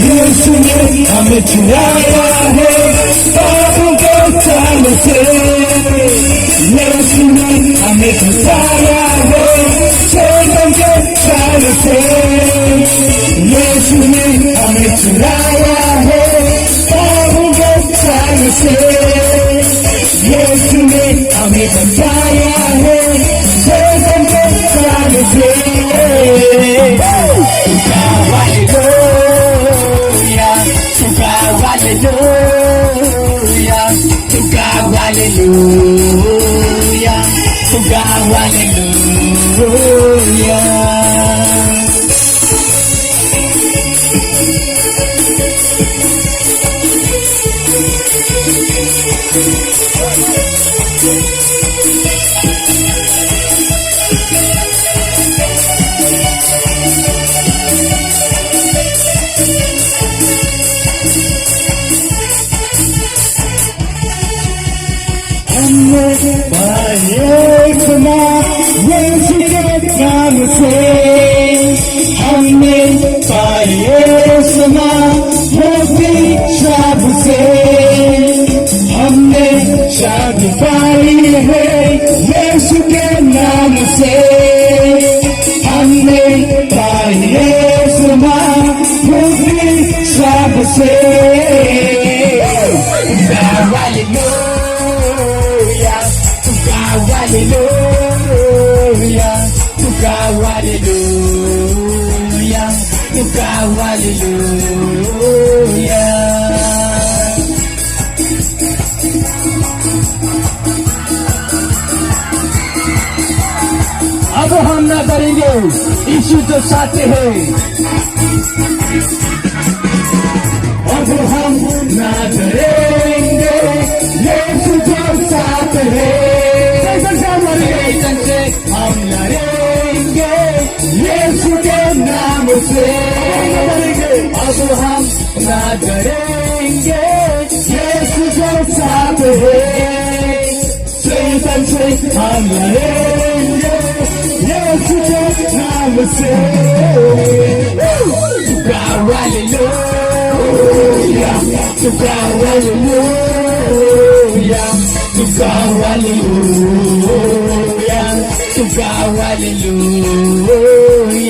यीशु ने हमें छुड़ाया है पापों के जाल से। यीशु ने हमें बचाया है शैतान के जाल से। यीशु ने हमें छुड़ाया है पापों के जाल से। यीशु ने हमें बचाया है शैतान के जाल से। Hallelujah, to God, hallelujah, to God, hallelujah. हमने पाए सुना यीशु के नाम से। हमने पाए सुना मुक्ति शाद से। हमने शाद पाई है यीशु के नाम से। हमने पाए सुना मुक्ति शाद से। Hallelujah, to God, hallelujah, to God, hallelujah. अब हम ना करेंगे यीशु जो साथे हैं। अब हम ना करेंगे यीशु जो साथ है। हम लड़ेंगे यीशु के नाम से। अब हम ना डरेंगे यीशु जो साथ है। शैतान से हम लड़ेंगे यीशु के नाम से। To God, hallelujah, to God, hallelujah, to God, hallelujah, to God, hallelujah.